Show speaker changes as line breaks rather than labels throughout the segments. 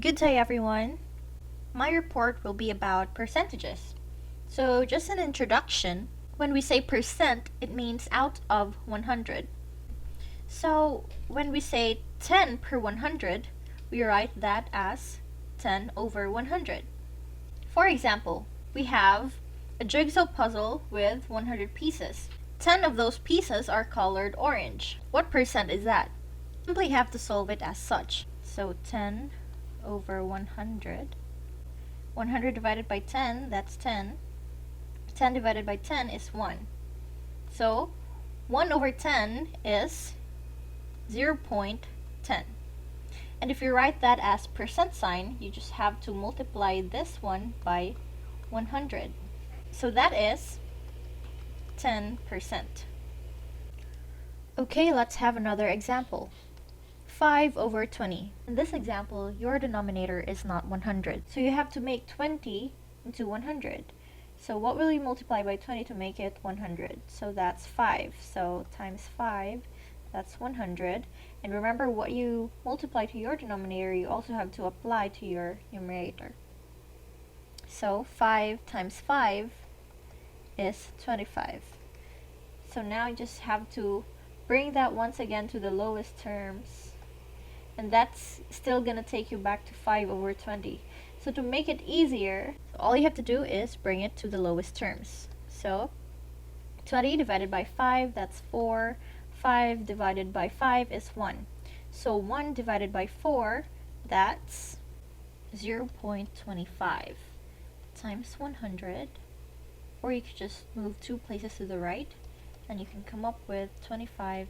Good day, everyone. My report will be about percentages. So, just an introduction. When we say percent, it means out of 100. So, when we say 10 per 100, we write that as 10 over 100. For example, we have a jigsaw puzzle with 100 pieces. 10 of those pieces are colored orange. What percent is that? Simply have to solve it as such. So 10 over 100. 100 divided by 10, that's 10. 10 divided by 10 is 1. So 1 over 10 is 0.10. And if you write that as percent sign, you just have to multiply this one by 100. So that is 10%. Okay, let's have another example. 5 over 20. In this example, your denominator is not 100. So you have to make 20 into 100. So what will you multiply by 20 to make it 100? So that's 5. So times 5, that's 100. And remember, what you multiply to your denominator, you also have to apply to your numerator. So 5 times 5 is 25. So now you just have to bring that once again to the lowest terms. And that's still gonna take you back to 5 over 20. So to make it easier, all you have to do is bring it to the lowest terms. So 20 divided by 5, that's 4. 5 divided by 5 is 1. So 1 divided by 4, that's 0.25 times 100. Or you could just move 2 places to the right, and you can come up with 25%.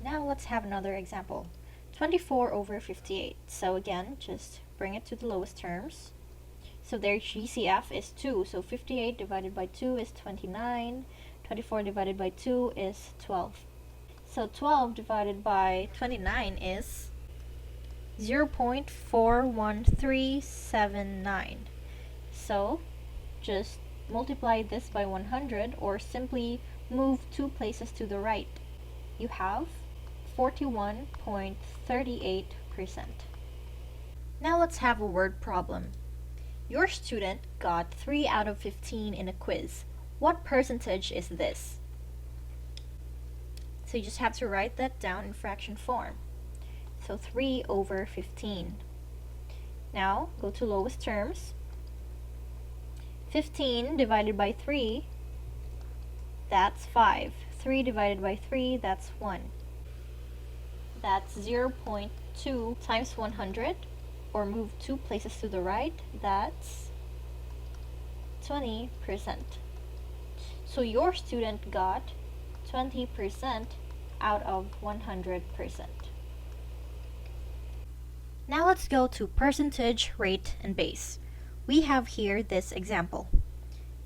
Now let's have another example. 24 over 58. So again, just bring it to the lowest terms. So their GCF is 2. So 58 divided by 2 is 29. 24 divided by 2 is 12. So 12 divided by 29 is 0.41379. So just multiply this by 100 or simply move 2 places to the right. You have 41.38%. Now let's have a word problem. Your student got 3 out of 15 in a quiz. What percentage is this? So you just have to write that down in fraction form. So 3 over 15. Now go to lowest terms. 15 divided by 3, that's 5. 3 divided by 3, that's 1. That's 0.2 times 100, or move 2 places to the right, that's 20%. So your student got 20% out of 100%. Now let's go to percentage, rate, and base. We have here this example.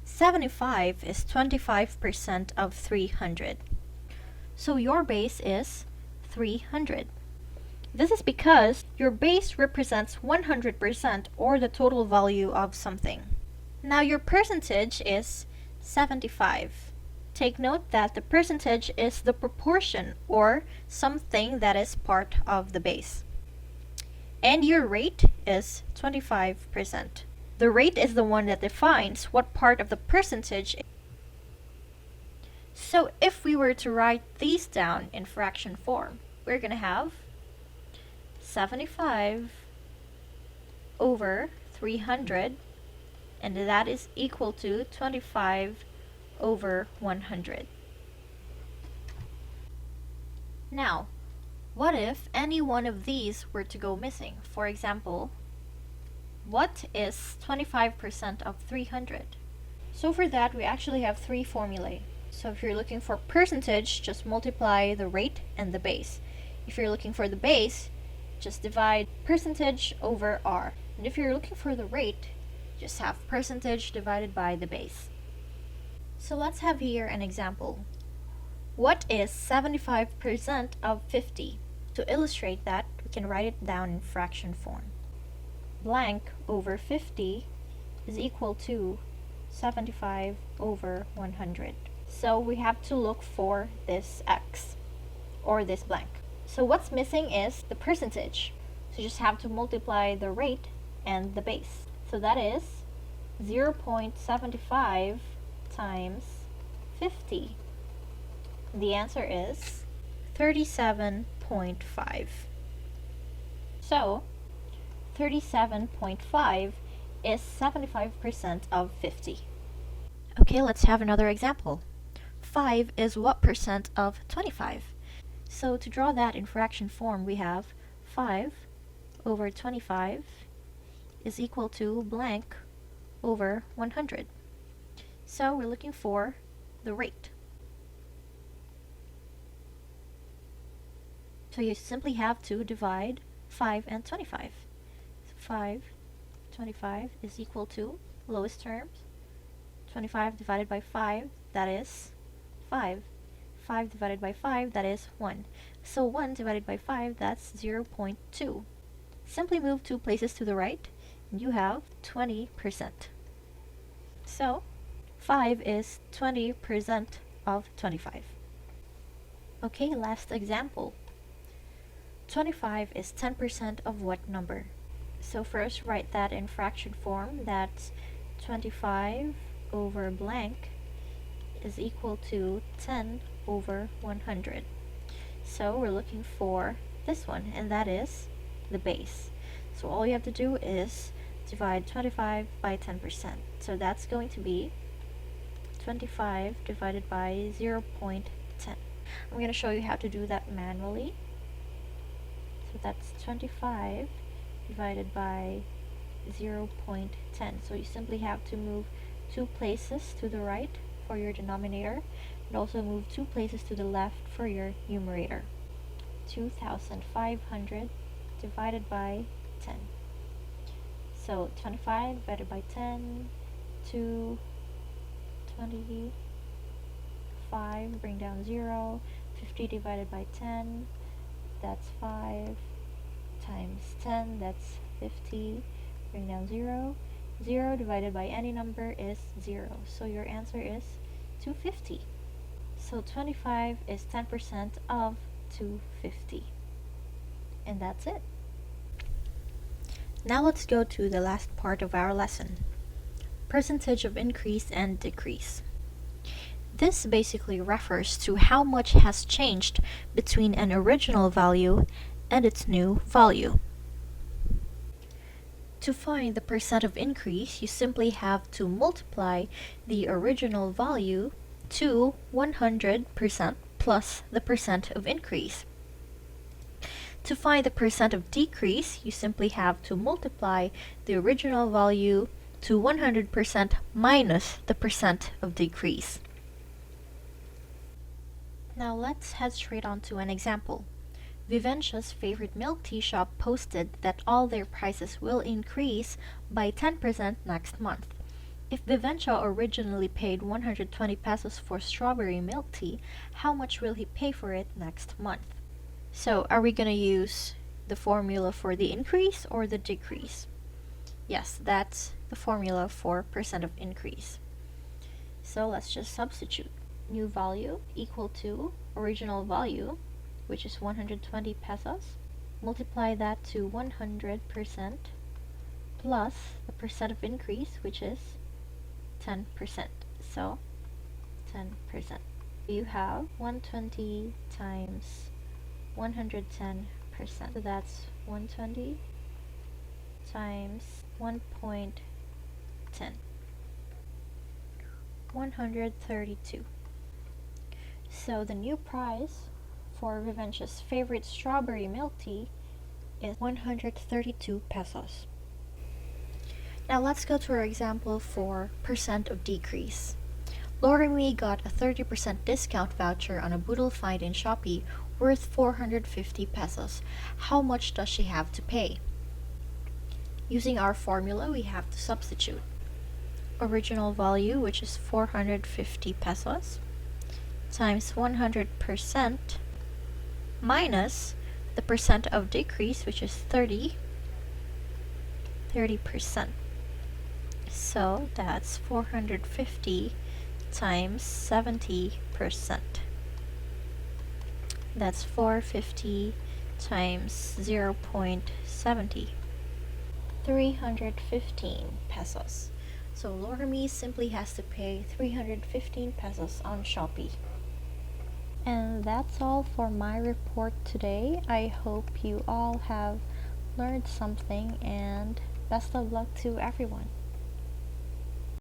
75 is 25% of 300. So your base is 300. This is because your base represents 100% or the total value of something. Now your percentage is 75. Take note that the percentage is the proportion or something that is part of the base. And your rate is 25%. The rate is the one that defines what part of the percentage. So if we were to write these down in fraction form, we're going to have 75 over 300, and that is equal to 25 over 100. Now, what if any one of these were to go missing? For example, what is 25% of 300? So for that, we actually have 3 formulae. So if you're looking for percentage, just multiply the rate and the base. If you're looking for the base, just divide percentage over R. And if you're looking for the rate, just have percentage divided by the base. So let's have here an example. What is 75% of 50? To illustrate that, we can write it down in fraction form. Blank over 50 is equal to 75 over 100. So we have to look for this x, or this blank. So what's missing is the percentage. So you just have to multiply the rate and the base. So that is 0.75 times 50. The answer is 37.5. So 37.5 is 75% of 50. Okay, let's have another example. 5 is what percent of 25? So to draw that in fraction form, we have 5 over 25 is equal to blank over 100. So we're looking for the rate. So you simply have to divide 5 and 25. So 5, 25 is equal to, lowest terms, 25 divided by 5, that is 5. 5 divided by 5, that is 1. So 1 divided by 5, that's 0.2. Simply move 2 places to the right, and you have 20%. So 5 is 20% of 25. Okay, last example. 25 is 10% of what number? So first write that in fraction form. That's 25 over blank is equal to 10 over 100. So we're looking for this one, and that is the base. So all you have to do is divide 25 by 10%. So that's going to be 25 divided by 0.10. I'm going to show you how to do that manually. So that's 25 divided by 0.10. So you simply have to move 2 places to the right for your denominator, and also move 2 places to the left for your numerator. 2,500 divided by 10. So 25 divided by 10, 2, 25, bring down 0, 50 divided by 10, that's 5, times 10, that's 50, bring down 0, 0 divided by any number is 0, so your answer is 250. So 25 is 10% of 250. And that's it. Now let's go to the last part of our lesson. Percentage of increase and decrease. This basically refers to how much has changed between an original value and its new value. To find the percent of increase, you simply have to multiply the original value to 100% plus the percent of increase. To find the percent of decrease, you simply have to multiply the original value to 100% minus the percent of decrease. Now let's head straight on to an example. Viventia's favorite milk tea shop posted that all their prices will increase by 10% next month. If Viventia originally paid 120 pesos for strawberry milk tea, how much will he pay for it next month? So are we going to use the formula for the increase or the decrease? Yes, that's the formula for percent of increase. So let's just substitute. New value equal to original value, which is 120 pesos. Multiply that to 100% plus the percent of increase, which is 10%. So 10%. You have 120 times 110%. So that's 120 times 1.10. 132. So the new price for Viventia's favorite strawberry milk tea is 132 pesos. Now let's go to our example for percent of decrease. Loremi got a 30% discount voucher on a Boodle find in Shopee worth 450 pesos. How much does she have to pay? Using our formula, we have to substitute. Original value, which is 450 pesos, times 100% minus the percent of decrease, which is 30%. So that's 450 times 70%. That's 450 times 0.70. 315 pesos. So Lormi simply has to pay 315 pesos on Shopee. And that's all for my report today. I hope you all have learned something, and best of luck to everyone.